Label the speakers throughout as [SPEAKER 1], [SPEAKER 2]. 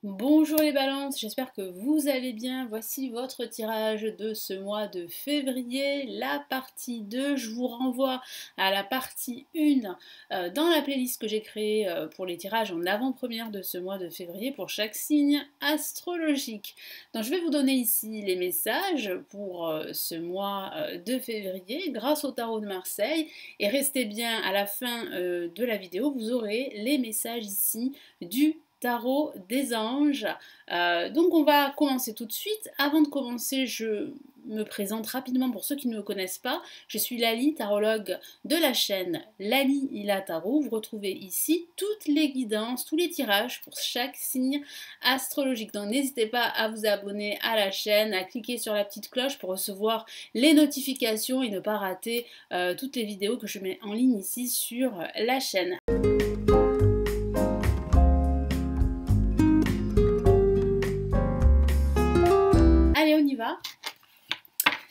[SPEAKER 1] Bonjour les balances, j'espère que vous allez bien. Voici votre tirage de ce mois de février, la partie 2. Je vous renvoie à la partie 1 dans la playlist que j'ai créée pour les tirages en avant-première de ce mois de février pour chaque signe astrologique. Donc je vais vous donner ici les messages pour ce mois de février grâce au tarot de Marseille. Et restez bien à la fin de la vidéo, vous aurez les messages ici du tarot des anges. Donc on va commencer tout de suite. Avant de commencer, je me présente rapidement pour ceux qui ne me connaissent pas. Je suis Lali, tarologue de la chaîne Lali Ila Tarot. Vous retrouvez ici toutes les guidances, tous les tirages pour chaque signe astrologique. Donc n'hésitez pas à vous abonner à la chaîne, à cliquer sur la petite cloche pour recevoir les notifications et ne pas rater toutes les vidéos que je mets en ligne ici sur la chaîne. Allez, on y va.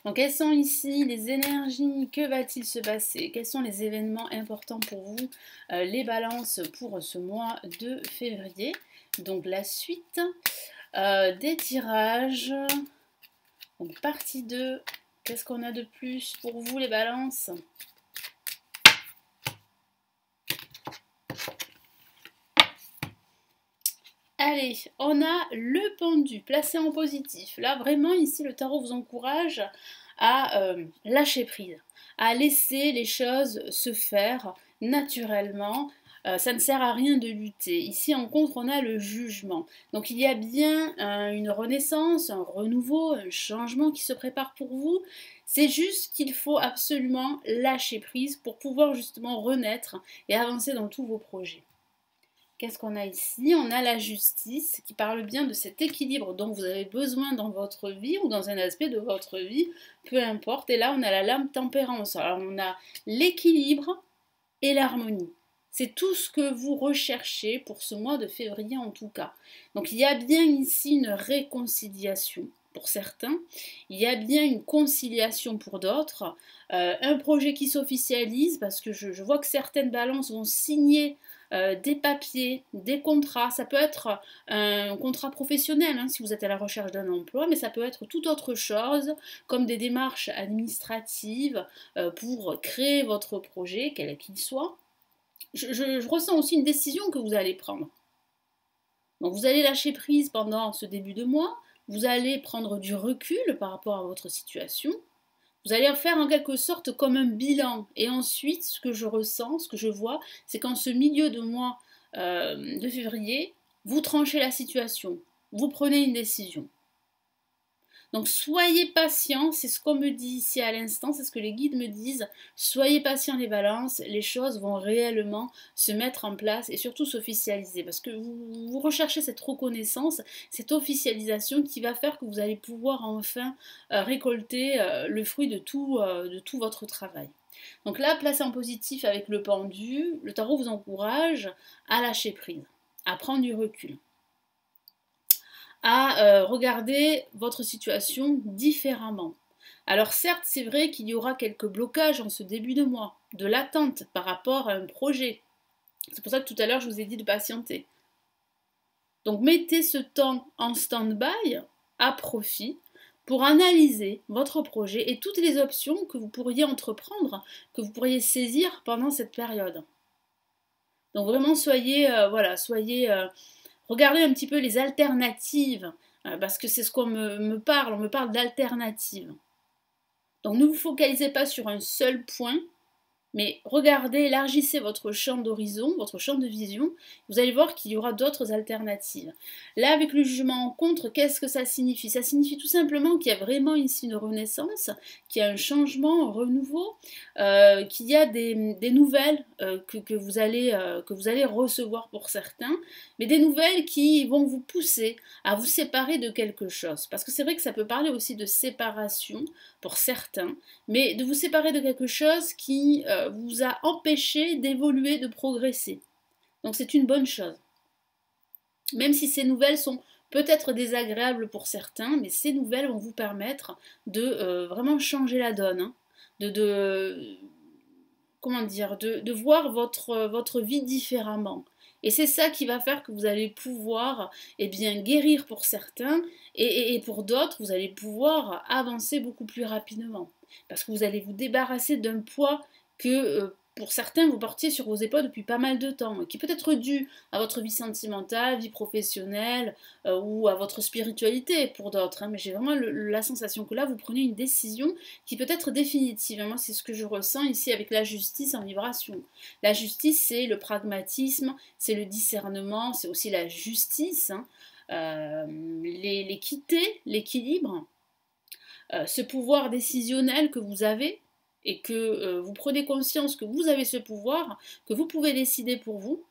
[SPEAKER 1] Donc, quelles sont ici les énergies? Que va-t-il se passer? Quels sont les événements importants pour vous, les balances, pour ce mois de février? Donc, la suite des tirages. Donc, partie 2. Qu'est-ce qu'on a de plus pour vous, les balances? Allez, on a le pendu placé en positif. Là, vraiment, ici, le tarot vous encourage à lâcher prise, à laisser les choses se faire naturellement. Ça ne sert à rien de lutter. Ici, en contre, on a le jugement. Donc, il y a bien une renaissance, un renouveau, un changement qui se prépare pour vous. C'est juste qu'il faut absolument lâcher prise pour pouvoir justement renaître et avancer dans tous vos projets. Qu'est-ce qu'on a ici? On a la justice qui parle bien de cet équilibre dont vous avez besoin dans votre vie ou dans un aspect de votre vie, peu importe. Et là, on a la lame tempérance. Alors, on a l'équilibre et l'harmonie. C'est tout ce que vous recherchez pour ce mois de février en tout cas. Donc, il y a bien ici une réconciliation pour certains. Il y a bien une conciliation pour d'autres. Un projet qui s'officialise parce que je vois que certaines balances vont signer des papiers, des contrats. Ça peut être un contrat professionnel hein, si vous êtes à la recherche d'un emploi, mais ça peut être toute autre chose, comme des démarches administratives pour créer votre projet, quel qu'il soit. Je ressens aussi une décision que vous allez prendre. Donc vous allez lâcher prise pendant ce début de mois, vous allez prendre du recul par rapport à votre situation, vous allez faire en quelque sorte comme un bilan. Et ensuite, ce que je ressens, ce que je vois, c'est qu'en ce milieu de mois de février, vous tranchez la situation, vous prenez une décision. Donc soyez patients, c'est ce qu'on me dit ici à l'instant, c'est ce que les guides me disent. Soyez patients les balances, les choses vont réellement se mettre en place et surtout s'officialiser. Parce que vous recherchez cette reconnaissance, cette officialisation qui va faire que vous allez pouvoir enfin récolter le fruit de tout votre travail. Donc là, placé en positif avec le pendu, le tarot vous encourage à lâcher prise, à prendre du recul, à regarder votre situation différemment. Alors certes, c'est vrai qu'il y aura quelques blocages en ce début de mois, de l'attente par rapport à un projet. C'est pour ça que tout à l'heure, je vous ai dit de patienter. Donc mettez ce temps en stand-by à profit pour analyser votre projet et toutes les options que vous pourriez entreprendre, que vous pourriez saisir pendant cette période. Donc vraiment, regardez un petit peu les alternatives, parce que c'est ce qu'on me parle, on me parle d'alternatives. Donc ne vous focalisez pas sur un seul point, mais regardez, élargissez votre champ d'horizon, votre champ de vision, vous allez voir qu'il y aura d'autres alternatives. Là, avec le jugement en contre, qu'est-ce que ça signifie? Ça signifie tout simplement qu'il y a vraiment ici une renaissance, qu'il y a un changement, un renouveau, qu'il y a des nouvelles que vous allez recevoir pour certains, mais des nouvelles qui vont vous pousser à vous séparer de quelque chose. Parce que c'est vrai que ça peut parler aussi de séparation pour certains, mais de vous séparer de quelque chose qui vous a empêché d'évoluer, de progresser. Donc c'est une bonne chose. Même si ces nouvelles sont peut-être désagréables pour certains, mais ces nouvelles vont vous permettre de vraiment changer la donne, hein, comment dire, de voir votre vie différemment. Et c'est ça qui va faire que vous allez pouvoir bien, guérir pour certains et pour d'autres, vous allez pouvoir avancer beaucoup plus rapidement. Parce que vous allez vous débarrasser d'un poids que pour certains vous portiez sur vos épaules depuis pas mal de temps, qui peut être dû à votre vie sentimentale, vie professionnelle ou à votre spiritualité pour d'autres. Hein. Mais j'ai vraiment la sensation que là, vous prenez une décision qui peut être définitive. Moi, c'est ce que je ressens ici avec la justice en vibration. La justice, c'est le pragmatisme, c'est le discernement, c'est aussi la justice, hein, l'équité, l'équilibre, ce pouvoir décisionnel que vous avez et que vous prenez conscience que vous avez ce pouvoir, que vous pouvez décider pour vous.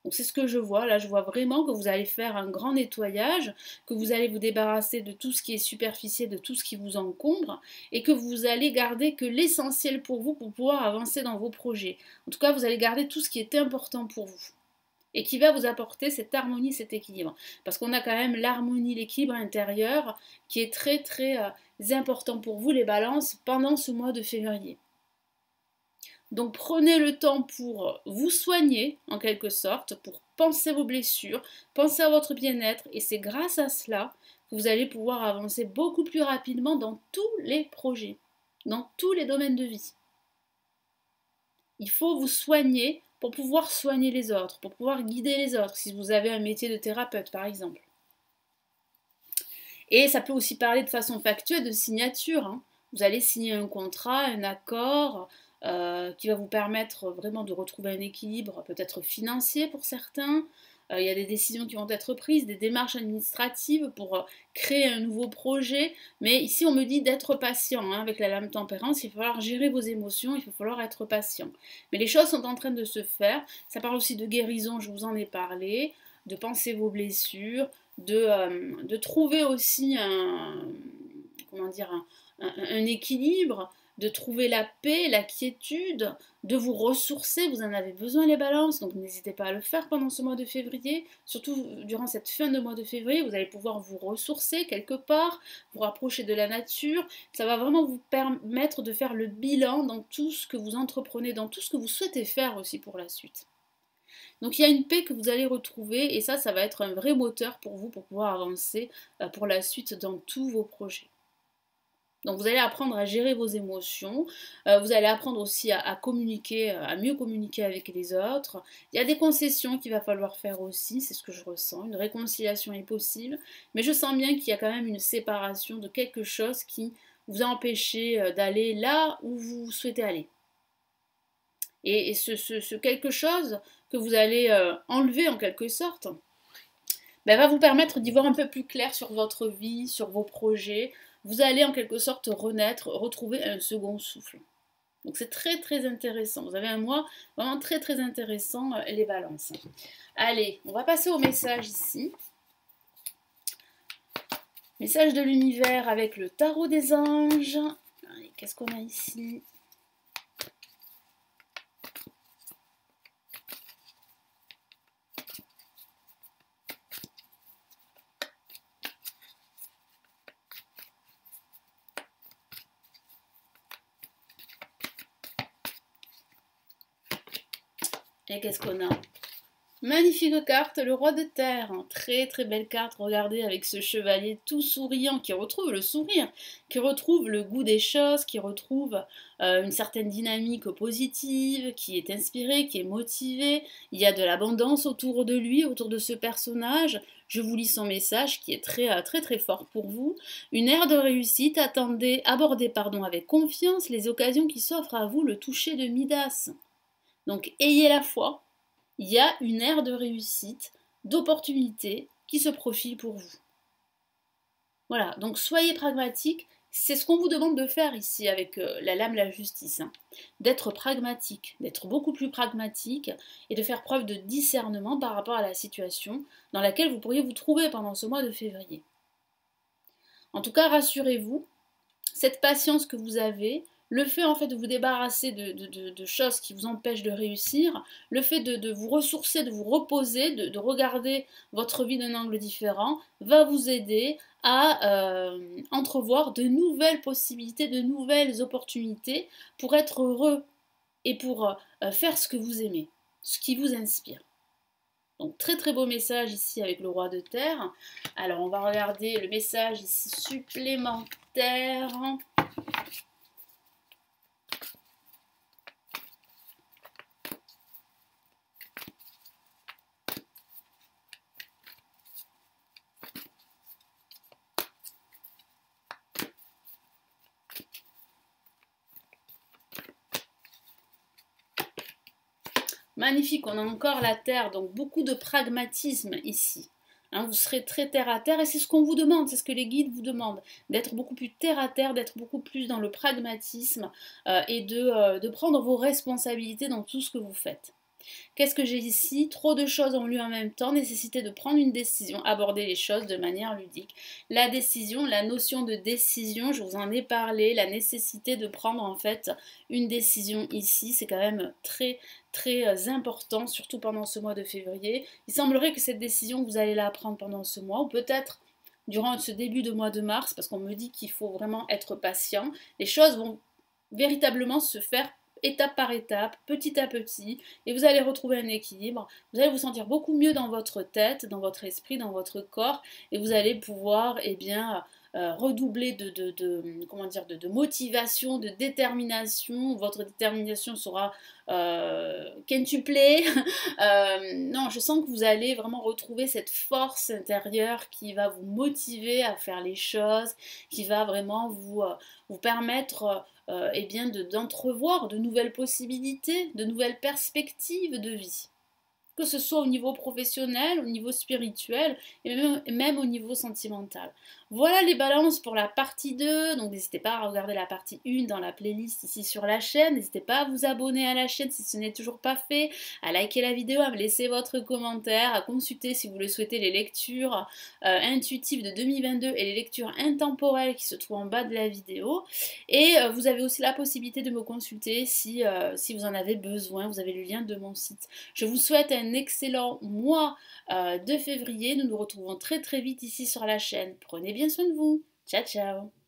[SPEAKER 1] Donc c'est ce que je vois, là je vois vraiment que vous allez faire un grand nettoyage, que vous allez vous débarrasser de tout ce qui est superficiel, de tout ce qui vous encombre, et que vous allez garder que l'essentiel pour vous pour pouvoir avancer dans vos projets. En tout cas, vous allez garder tout ce qui est important pour vous et qui va vous apporter cette harmonie, cet équilibre. Parce qu'on a quand même l'harmonie, l'équilibre intérieur qui est très très important pour vous, les balances, pendant ce mois de février. Donc prenez le temps pour vous soigner, en quelque sorte, pour penser vos blessures, penser à votre bien-être, et c'est grâce à cela que vous allez pouvoir avancer beaucoup plus rapidement dans tous les projets, dans tous les domaines de vie. Il faut vous soigner pour pouvoir soigner les autres, pour pouvoir guider les autres, si vous avez un métier de thérapeute par exemple. Et ça peut aussi parler de façon factuelle de signature. Hein. Vous allez signer un contrat, un accord qui va vous permettre vraiment de retrouver un équilibre, peut-être financier pour certains. Il y a des décisions qui vont être prises, des démarches administratives pour créer un nouveau projet. Mais ici, on me dit d'être patient. Hein, avec la lame tempérance, il va falloir gérer vos émotions, il va falloir être patient. Mais les choses sont en train de se faire. Ça parle aussi de guérison, je vous en ai parlé, de penser vos blessures, de trouver aussi un équilibre, de trouver la paix, la quiétude, de vous ressourcer, vous en avez besoin les balances, donc n'hésitez pas à le faire pendant ce mois de février, surtout durant cette fin de mois de février, vous allez pouvoir vous ressourcer quelque part, vous rapprocher de la nature, ça va vraiment vous permettre de faire le bilan dans tout ce que vous entreprenez, dans tout ce que vous souhaitez faire aussi pour la suite. Donc il y a une paix que vous allez retrouver et ça va être un vrai moteur pour vous pour pouvoir avancer pour la suite dans tous vos projets. Donc vous allez apprendre à gérer vos émotions, vous allez apprendre aussi à communiquer, à mieux communiquer avec les autres. Il y a des concessions qu'il va falloir faire aussi, c'est ce que je ressens. Une réconciliation est possible, mais je sens bien qu'il y a quand même une séparation de quelque chose qui vous a empêché d'aller là où vous souhaitez aller. Et ce quelque chose que vous allez enlever en quelque sorte, va vous permettre d'y voir un peu plus clair sur votre vie, sur vos projets. Vous allez en quelque sorte renaître, retrouver un second souffle. Donc c'est très très intéressant. Vous avez un mois vraiment très très intéressant, les balances. Allez, on va passer au message ici. Message de l'univers avec le tarot des anges. Allez, qu'est-ce qu'on a ici ? Et qu'est-ce qu'on a? Magnifique carte, le roi de terre. Très très belle carte, regardez, avec ce chevalier tout souriant qui retrouve le sourire, qui retrouve le goût des choses, qui retrouve une certaine dynamique positive, qui est inspiré, qui est motivé. Il y a de l'abondance autour de lui, autour de ce personnage. Je vous lis son message qui est très très très fort pour vous. Une ère de réussite, abordez avec confiance les occasions qui s'offrent à vous, le toucher de Midas. Donc ayez la foi, il y a une ère de réussite, d'opportunité qui se profile pour vous. Voilà, donc soyez pragmatique, c'est ce qu'on vous demande de faire ici avec la lame la justice, hein. D'être pragmatique, d'être beaucoup plus pragmatique et de faire preuve de discernement par rapport à la situation dans laquelle vous pourriez vous trouver pendant ce mois de février. En tout cas, rassurez-vous, cette patience que vous avez, le fait en fait de vous débarrasser de choses qui vous empêchent de réussir, le fait de vous ressourcer, de vous reposer, de regarder votre vie d'un angle différent, va vous aider à entrevoir de nouvelles possibilités, de nouvelles opportunités pour être heureux et pour faire ce que vous aimez, ce qui vous inspire. Donc très très beau message ici avec le roi de terre. Alors on va regarder le message ici supplémentaire. Magnifique, on a encore la terre, donc beaucoup de pragmatisme ici. Hein, vous serez très terre à terre et c'est ce qu'on vous demande, c'est ce que les guides vous demandent, d'être beaucoup plus terre à terre, d'être beaucoup plus dans le pragmatisme et de prendre vos responsabilités dans tout ce que vous faites. Qu'est-ce que j'ai ici? Trop de choses ont lieu en même temps, nécessité de prendre une décision, aborder les choses de manière ludique. La décision, la notion de décision, je vous en ai parlé, la nécessité de prendre en fait une décision ici, c'est quand même très très important, surtout pendant ce mois de février. Il semblerait que cette décision, vous allez la prendre pendant ce mois, ou peut-être durant ce début de mois de mars, parce qu'on me dit qu'il faut vraiment être patient. Les choses vont véritablement se faire étape par étape, petit à petit, et vous allez retrouver un équilibre. Vous allez vous sentir beaucoup mieux dans votre tête, dans votre esprit, dans votre corps, et vous allez pouvoir, eh bien, redoubler comment dire, de motivation, de détermination. Votre détermination sera quintuplée. Non, je sens que vous allez vraiment retrouver cette force intérieure qui va vous motiver à faire les choses, qui va vraiment vous permettre eh bien d'entrevoir de nouvelles possibilités, de nouvelles perspectives de vie. Que ce soit au niveau professionnel, au niveau spirituel et même au niveau sentimental. Voilà les balances pour la partie 2, donc n'hésitez pas à regarder la partie 1 dans la playlist ici sur la chaîne, n'hésitez pas à vous abonner à la chaîne si ce n'est toujours pas fait, à liker la vidéo, à me laisser votre commentaire, à consulter si vous le souhaitez les lectures intuitives de 2022 et les lectures intemporelles qui se trouvent en bas de la vidéo, et vous avez aussi la possibilité de me consulter si vous en avez besoin, vous avez le lien de mon site. Je vous souhaite un excellent mois de février. Nous nous retrouvons très très vite ici sur la chaîne. Prenez bien soin de vous. Ciao ciao.